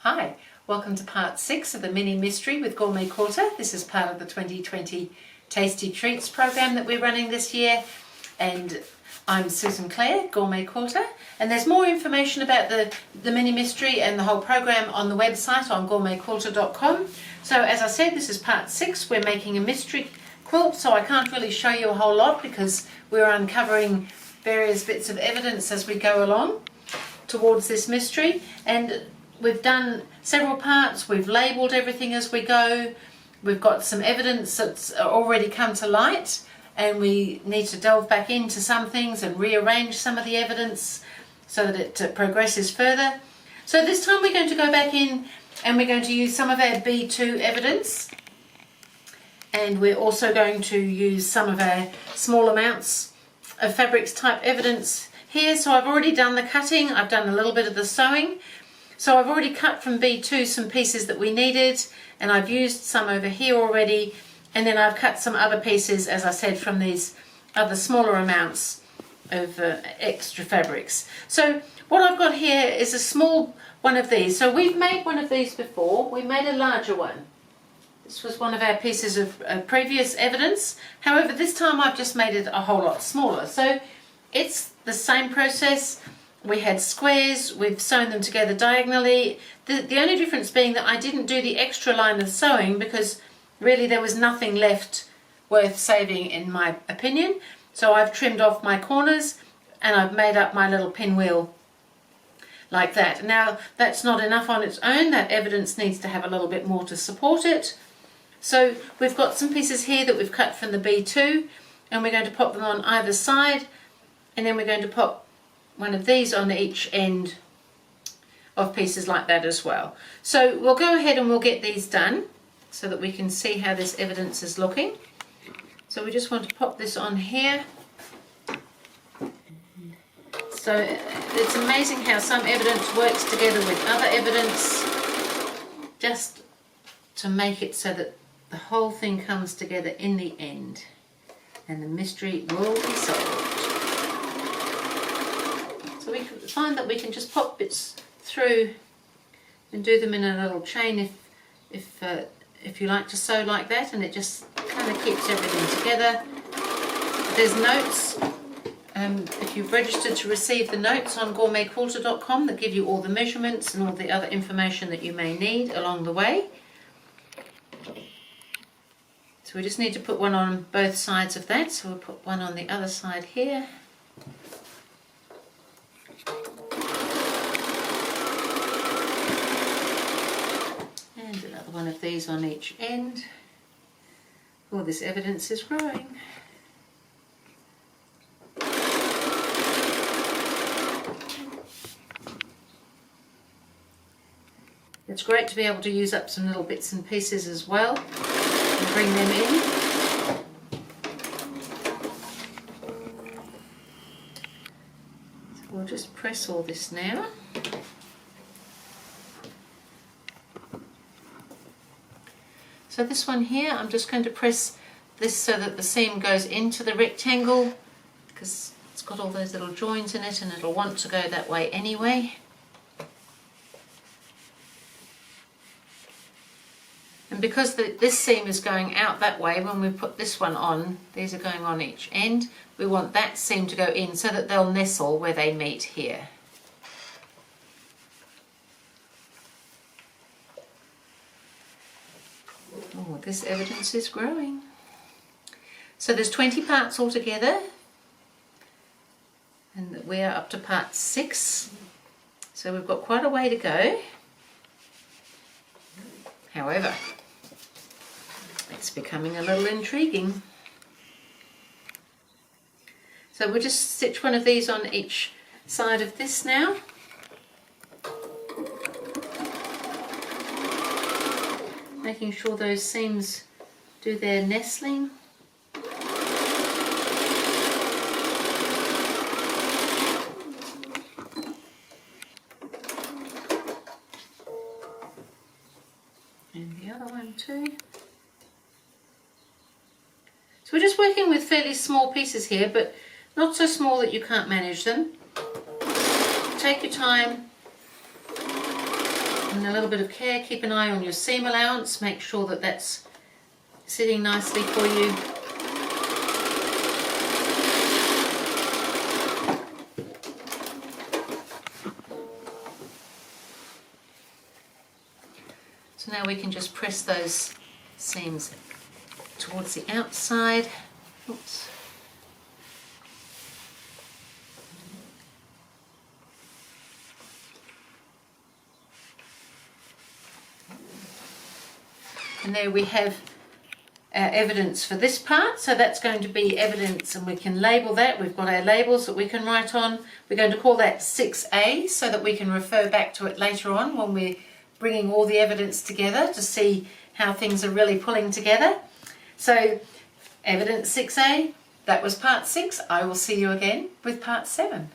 Hi, welcome to part 6 of the mini mystery with GourmetQuilter. This is part of the 2020 Tasty Treats program that we're running this year, and I'm Susan Clare, GourmetQuilter, and there's more information about the mini mystery and the whole program on the website on GourmetQuilter.com. So as I said, this is part 6. We're making a mystery quilt, so I can't really show you a whole lot because we're uncovering various bits of evidence as we go along towards this mystery. And we've done several parts, we've labelled everything as we go, we've got some evidence that's already come to light, and we need to delve back into some things and rearrange some of the evidence so that it progresses further. So this time we're going to go back in and we're going to use some of our B2 evidence, and we're also going to use some of our small amounts of fabrics type evidence here. So I've already done the cutting, I've done a little bit of the sewing. So I've already cut from B2 some pieces that we needed, and I've used some over here already, and then I've cut some other pieces, as I said, from these other smaller amounts of extra fabrics. So what I've got here is a small one of these. So we've made one of these before, we made a larger one. This was one of our pieces of previous evidence. However, this time I've just made it a whole lot smaller. So it's the same process. We had squares, we've sewn them together diagonally. The only difference being that I didn't do the extra line of sewing because really there was nothing left worth saving in my opinion. So I've trimmed off my corners and I've made up my little pinwheel like that. Now that's not enough on its own, that evidence needs to have a little bit more to support it. So we've got some pieces here that we've cut from the B2 and we're going to pop them on either side, and then we're going to pop one of these on each end of pieces like that as well. So we'll go ahead and we'll get these done so that we can see how this evidence is looking. So we just want to pop this on here. So it's amazing how some evidence works together with other evidence just to make it so that the whole thing comes together in the end and the mystery will be solved. So we can find that we can just pop bits through and do them in a little chain if you like to sew like that, and it just kind of keeps everything together. There's notes, if you've registered to receive the notes on GourmetQuilter.com that give you all the measurements and all the other information that you may need along the way. So we just need to put one on both sides of that, so we'll put one on the other side here. And another one of these on each end. Oh, this evidence is growing. It's great to be able to use up some little bits and pieces as well and bring them in. So we'll just press all this now. So this one here, I'm just going to press this so that the seam goes into the rectangle because it's got all those little joins in it and it'll want to go that way anyway. And because this seam is going out that way, when we put this one on, these are going on each end, we want that seam to go in so that they'll nestle where they meet here. Oh, this evidence is growing. So there's 20 parts altogether, and we are up to part 6. So we've got quite a way to go. However, it's becoming a little intriguing. So we'll just stitch one of these on each side of this now. Making sure those seams do their nestling. And the other one too. So we're just working with fairly small pieces here, but not so small that you can't manage them. Take your time. And a little bit of care, keep an eye on your seam allowance, make sure that that's sitting nicely for you. So now we can just press those seams towards the outside. Oops. And there we have our evidence for this part. So that's going to be evidence, and we can label that. We've got our labels that we can write on. We're going to call that 6A so that we can refer back to it later on when we're bringing all the evidence together to see how things are really pulling together. So evidence 6A, that was part 6. I will see you again with part 7.